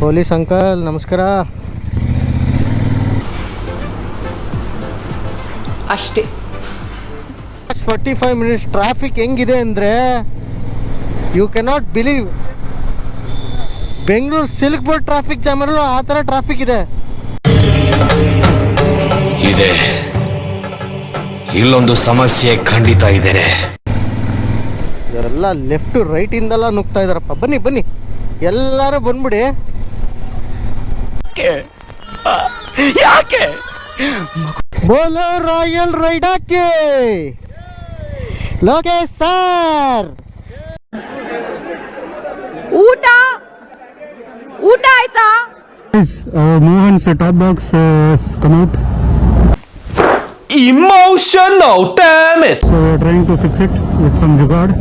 Police uncle ನಮಸ್ಕಾರ. ಅಷ್ಟೇ. 45 minutes traffic ಹೆಂಗಿದೆ ಅಂದರೆ you cannot believe. Bengaluru silk board traffic ಜಾಮಲ್ಲೂ ಆ ಥರ ಟ್ರಾಫಿಕ್ ಇದೆ. ಇಲ್ಲೊಂದು ಸಮಸ್ಯೆ ಖಂಡಿತ ಇದೆ. ಇವರೆಲ್ಲ ಲೆಫ್ಟ್ ರೈಟ್ ಇಂದೆಲ್ಲ ನುಗ್ತಾ ಇದಾರಪ್ಪ. ಬನ್ನಿ ಬನ್ನಿ ಎಲ್ಲರೂ ಬಂದ್ಬಿಡಿ. ಯಾಕೆ ಬೋಲೋ ರಾಯಲ್ ರೈಡಾಕೆ ಲೋಕೇಶ್ ಸರ್. ಊಟ ಆಯ್ತಾ? Mohan's top box come out. Emotional, damn it. So we are trying to fix it with some jugaad.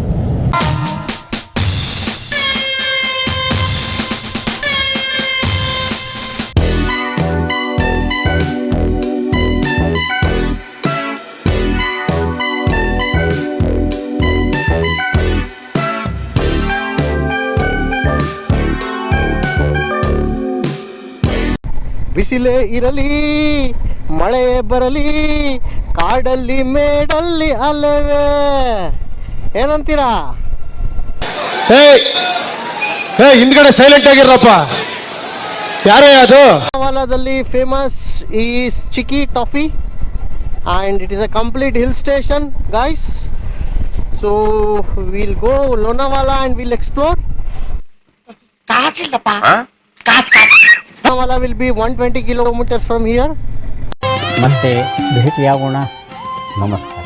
ಬಿಸಿಲೇ ಇರಲಿ ಮಳೆ ಬರಲಿ ಕಾಡಲ್ಲಿ ಮೇಡಲ್ಲಿ ಅಲ್ಲವೇ, ಏನಂತೀರಾ? ಹಿಂದ್ಗಡೆ ಸೈಲೆಂಟ್ ಆಗಿರಪ್ಪ. ಯಾರೇ ಅದು? ಲೋನಾವಾಲಾದಲ್ಲಿ famous is chikki toffee and it is a complete hill station guys. So we'll go Lonavala and we'll explore. Lonavala will be 120 kilometers from here. ಮತ್ತೆ ಭೇಟಿಯಾಗೋಣ. ನಮಸ್ಕಾರ.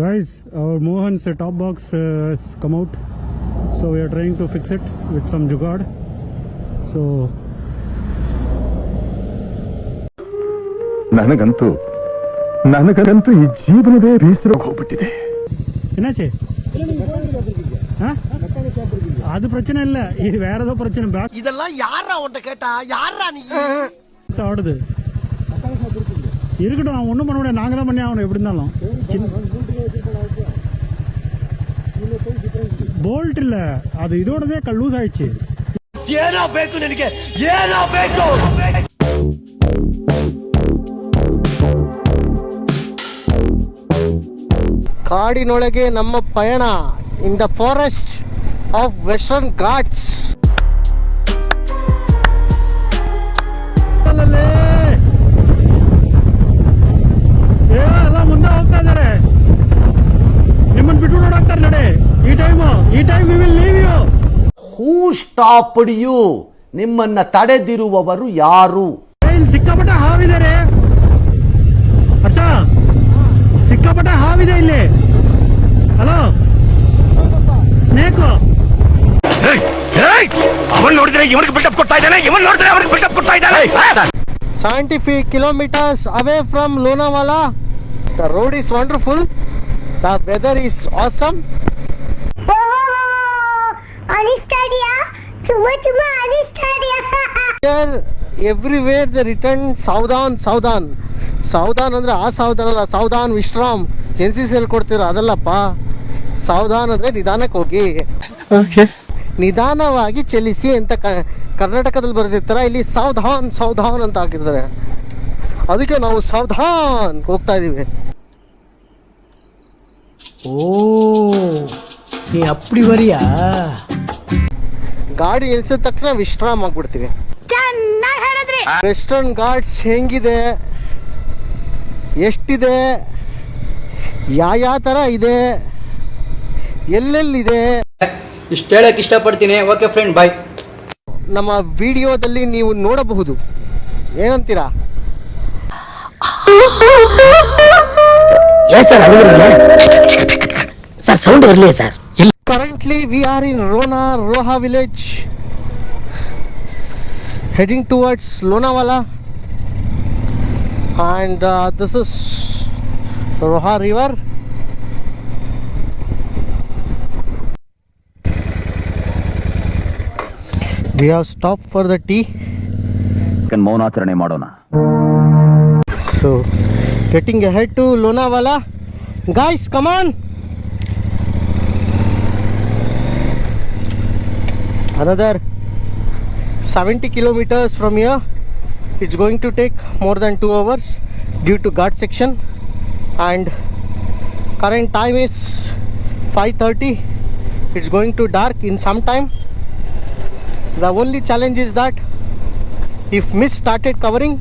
Guys, our Mohan's top box has come out. So we are trying to fix it with some jugaad. So ನನಗಂತೂ ಈ ಜೀವನವೇ ಬೇಸರ ಹೋಗ್ಬಿಟ್ಟಿದೆ. என்னாச்சு? அது பிரச்சனை இல்ல, இது வேற ஏதோ பிரச்சனை. இதெல்லாம் யாரா உன்கிட்ட கேட்டா? யாரா நீ? ஆடுது இருக்கட்டும், அவன் ஒன்றும் பண்ண முடியாது. நாங்கள் தான் பண்ணி ஆகணும் எப்படி இருந்தாலும். போல்ட் இல்ல, அது இதோடவே லூஸ் ஆயிடுச்சு. ಏನೋ ಬೇಕು ನಿನಗೆ, ಏನೋ ಬೇಕು. ಕಾಡಿನೊಳಗೆ ನಮ್ಮ ಪಯಣ in the forest of Western Ghats. ಎಲ್ಲ ಮುಂದೆ ಹೋಗ್ತಾ ಇದಾರೆ, ನಿಮ್ಮನ್ನು ಬಿಟ್ಟು ನೋಡಾಕ್ತಾರೆ. ನಡೆ, ಈ time we will leave you. Who stopped you? ನಿಮ್ಮನ್ನ ತಡೆದಿರುವವರು ಯಾರು? ಸಿಕ್ಕಾಪಟ್ಟೆ ಹಾವಿದೆ ರೇ ಹರ್ಷ, ಸಿಕ್ಕಾಪಟ್ಟೆ ಹಾವಿದೆ ಇಲ್ಲಿ. ಹಲೋ ಸ್ನೇಕು, ಅವನ್ ನೋಡಿದ್ರೆ ಇವನಿಗೆ ಬಿಲ್ಡಪ್ ಕೊಡ್ತಾ ಇದ್ದಾನೆ, ಇವನ್ ನೋಡಿದ್ರೆ ಅವನಿಗೆ ಬಿಲ್ಡಪ್ ಕೊಡ್ತಾ ಇದ್ದಾನೆ. 75 kilometers away from Lonavala. The road is wonderful. The weather is awesome. Here everywhere they written Saudhan. Savdhaan ಅಂದರೆ ಆ ಸಾವಧಾನ್ ಅಲ್ಲ, ಸಾವಧಾನ್ ವಿಶ್ರಾಮ್. NCC ಕೊಡ್ತೀರ ಅದಲ್ಲಪ್ಪ. ಸಾವಧಾನ್ ಅಂದರೆ ನಿಧಾನಕ್ಕೆ ಹೋಗಿ, ನಿಧಾನವಾಗಿ ಚಲಿಸಿ ಅಂತ ಕರ್ನಾಟಕದಲ್ಲಿ ಬರೆದಿರ್ತಾರ. ಇಲ್ಲಿ ಸಾವಧಾನ್ ಅಂತ ಹಾಕಿರ್ತಾರೆ. ಅದಕ್ಕೆ ನಾವು ಸಾವಧಾನ್ ಹೋಗ್ತಾ ಇದೀವಿ. ಓ, ನೀ ಅಪ್ಪಡಿ ಬರಿಯಾ? ಗಾಡಿ ನಿಲ್ಸಿದ ತಕ್ಷಣ ವಿಶ್ರಾಮ ಆಗ್ಬಿಡ್ತೀವಿ. ವೆಸ್ಟರ್ನ್ ಘಾಟ್ಸ್ ಹೆಂಗಿದೆ, ಎಷ್ಟಿದೆ, ಯಾವ ಥರ ಇದೆ, ಎಲ್ಲೆಲ್ಲಿದೆ ಇಷ್ಟು ಹೇಳಕ್ಕೆ ಇಷ್ಟಪಡ್ತೀನಿ. ಓಕೆ ಫ್ರೆಂಡ್, ಬಾಯ್. ನಮ್ಮ ವಿಡಿಯೋದಲ್ಲಿ ನೀವು ನೋಡಬಹುದು. ಏನಂತೀರಾ? ಸರ್ ಸೌಂಡ್ ಬರಲಿ sir. Currently we are in Roha village, heading towards Lonavala, and this is Roha river. We have stopped for the tea. Second ಮೌನಾಚರಣೆ ಮಾಡೋಣ. So, getting ahead to Lonavala. Guys, come on! Another 70 kilometers from here. It's going to take more than 2 hours due to Ghat section, and current time is 5:30. It's going to dark in some time. The only challenge is that if mist started covering,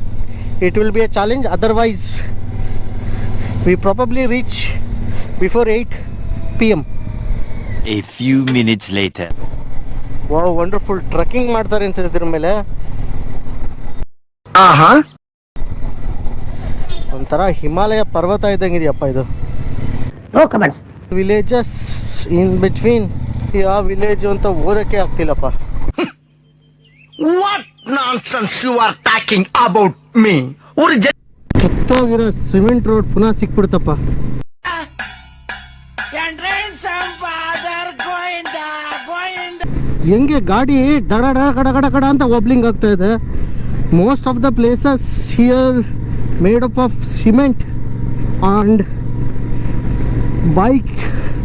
it will be a challenge. Otherwise, we probably reach before 8 p.m. A few minutes later. Wow, wonderful trekking ಮಾಡ್ತಾರೆ ಅನ್ಸುತ್ತೆ ಇದ್ರ ಮೇಲೆ. ಒಂಥರ ಹಿಮಾಲಯ ಪರ್ವತ ಇದ್ದಂಗಿದೆಯಪ್ಪ ಇದು. Villages in between, ಯಾವ village ಅಂತ ಓದಕ್ಕೆ ಆಗ್ತಿಲ್ಲಪ್ಪ. What nonsense you are talking about me? ಕಿತ್ತೋಗಿರೋ ಸಿಮೆಂಟ್ ರೋಡ್ ಪುನಃ ಸಿಕ್ಬಿಡ್ತಪ್ಪ. ಹೆಂಗೆ ಗಾಡಿ ಡಡ ಕಡ ಕಡ ಕಡ ಅಂತ ವಬ್ಲಿಂಗ್ ಆಗ್ತಾ ಇದೆ. Most of the places here made up of cement and bike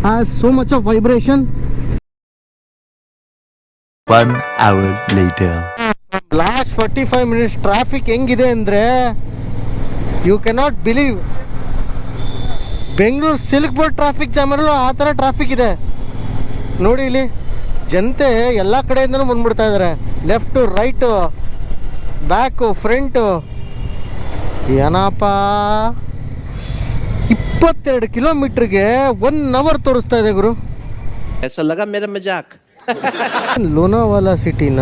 has so much of vibration. 1 hour later. Last 45 minutes traffic ಹೆಂಗಿದೆ ಅಂದರೆ you cannot believe. Bengaluru silk board traffic ಜಾಮಲ್ಲೂ ಆ ಥರ ಟ್ರಾಫಿಕ್ ಇದೆ ನೋಡಿ. ಇಲ್ಲಿ ಜನತೆ ಎಲ್ಲ ಕಡೆಯಿಂದನೂ ಬಂದ್ಬಿಡ್ತಾ ಇದ್ದಾರೆ, ಲೆಫ್ಟು ರೈಟು ಬ್ಯಾಕು ಫ್ರಂಟು. ಏನಪ್ಪ 22 ಕಿಲೋಮೀಟ್ರಿಗೆ 1 hour ತೋರಿಸ್ತಾ ಇದೆ ಗುರು. ಲೋನಾವಾಲಾ ಸಿಟಿನ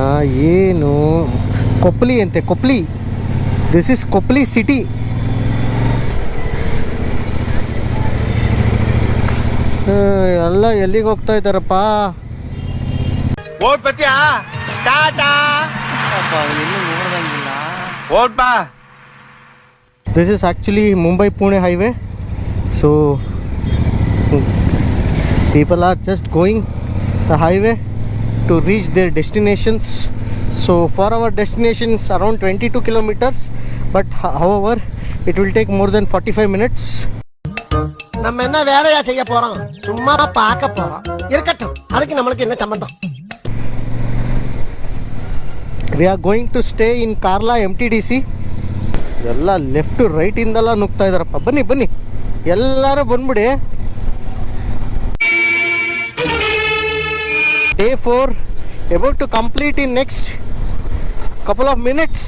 ಏನು ಕೊಪ್ಲಿ ಅಂತೆ, Kopli. This is Kopli city. ಎಲ್ಲ ಎಲ್ಲಿಗೆ ಹೋಗ್ತಾ ಇದ್ದಾರಪ್ಪ? ಓಟ್ ಬತ್ತೀಯಾ? ಟಾಟಾ. ಓಟ್ ಬಾ. This is actually Mumbai-Pune highway. So people are just going the highway to reach their destinations. So for our destination is around 22 kilometers, but however it will take more than 45 minutes. நம்ம என்ன வேலையா செய்ய போறோம்? சும்மா பார்க்க போறோம். இருக்கட்டும், அதுக்கு நம்மளுக்கு என்ன சம்பந்தம்? We are going to stay in Karla MTDC. ಎಲ್ಲ ಲೆಫ್ಟ್ ರೈಟ್ ಇಂದೆಲ್ಲ ನುಗ್ತಾ ಇದಾರಪ್ಪ. ಬನ್ನಿ ಬನ್ನಿ ಎಲ್ಲರೂ ಬಂದ್ಬಿಡಿ. Day 4 about to complete in next couple of minutes.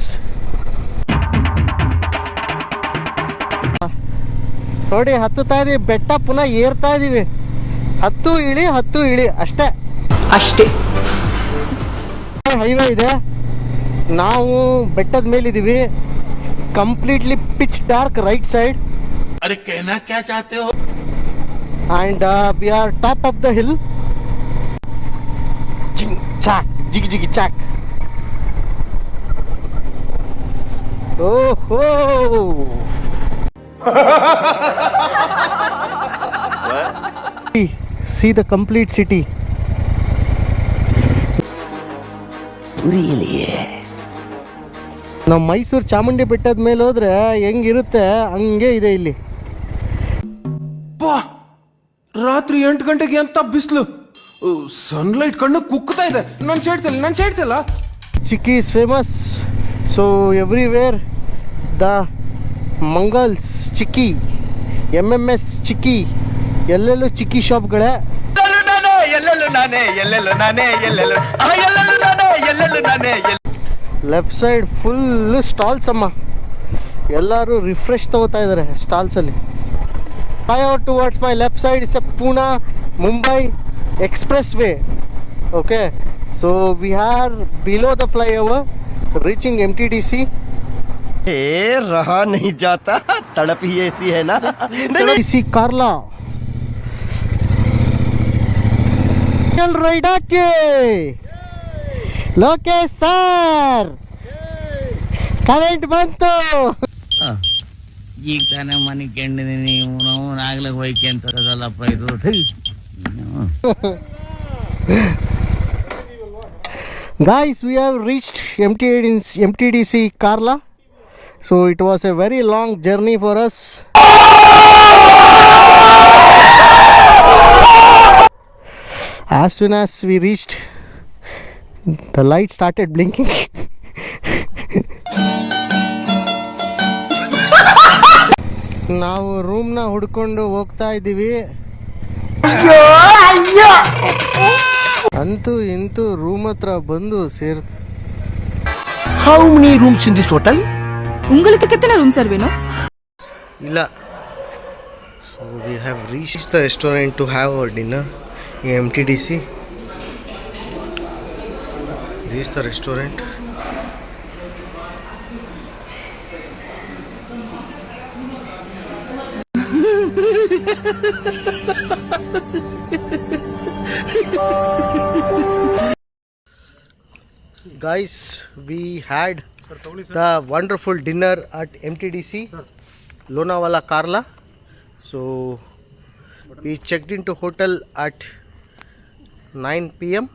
ನೋಡಿ ಹತ್ತುತ್ತಾ ಇದೀವಿ ಬೆಟ್ಟ, ಪುನಃ ಏರ್ತಾ ಇದೀವಿ. ಹತ್ತು ಇಳಿ ಅಷ್ಟೇ ಅಷ್ಟೇ. ಹೈವೇ ಇದೆ, ನಾವು ಬೆಟ್ಟದ ಮೇಲಿದ್ದೀವಿ. Completely pitch dark right side. अरे कहना क्या चाहते हो? And we are top of the hill. Ching chak, jiggy jiggy chak. Oh ho! See the complete city. ನಾವು ಮೈಸೂರು ಚಾಮುಂಡಿ ಬೆಟ್ಟದ ಮೇಲೆ ಹೋದ್ರೆ ಹೆಂಗಿರುತ್ತೆ ಹಂಗೆ ಇದೆ ಇಲ್ಲಿ. ರಾತ್ರಿ 8 ಗಂಟೆಗೆ ಅಂತ ಬಿಸಿಲು, ಸನ್ಲೈಟ್ ಕಣ್ಣು ಕುಕ್ತಾ ಇದೆ. ನನ್ನ ಶೇಡ್ಸ್ ಎಲ್ಲ chikki is famous. So everywhere the Mangals chikki, MMS chikki, ಎಲ್ಲೆಲ್ಲೂ ಚಿಕ್ಕಿ ಶಾಪ್ಗಳೇ. ಲೆಫ್ಟ್ ಸೈಡ್ ಫುಲ್ ಸ್ಟಾಲ್ಸ್ ಅಮ್ಮ. ಎಲ್ಲರೂ ರಿಫ್ರೆಶ್ ತಗೋತಾ ಇದ್ದಾರೆ ಸ್ಟಾಲ್ಸಲ್ಲಿ. Flyover towards my left side is a Pune Mumbai expressway. Okay, so we are below the flyover reaching MTDC. रहा नहीं जाता, तड़प ही ऐसी है ना. MTDC Karla. चल राइड के लोकेश सर ಕರೆಂಟ್ ಬಂತು. ಈಗ ತಾನೇ ಮನೆ ಕೆಂಡಿನಿ ನೀವು ಆಗ್ಲೇ ಹೋಯ್ಕೆ ಅಂತದಲ್ಲಪ್ಪ ಇದು. Guys, we have reached MTDC Karla. So it was a very long journey for us. As soon as we reached, the light started blinking. ನಾವು ರೂಮ್ನ ಹುಡ್ಕೊಂಡು ಹೋಗ್ತಾ ಇದ್ದೀವಿ. ಅಂತೂ ಇಂತೂ ರೂಮ್ ಹತ್ರ ಬಂದು ಸೇರ್. How many rooms in this hotel? உங்களுக்கு कितने रूम सर वेनो ಇಲ್ಲ. So we have reached the restaurant to have our dinner in MTDC. This is the restaurant. Guys, we had the wonderful dinner at MTDC Lonavala Karla. So we checked into hotel at 9 p.m.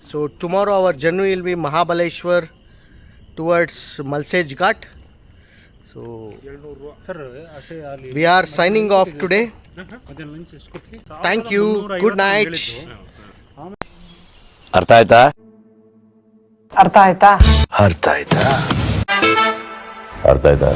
So tomorrow our journey will be Mahabaleshwar towards Malsej Ghat. So we are signing off today. Thank you. Good night. ಅರ್ಥ ಆಯ್ತಾ ಅರ್ಥ ಆಯ್ತಾ ಅರ್ಥ ಆಯ್ತಾ ಅರ್ಥ ಆಯ್ತಾ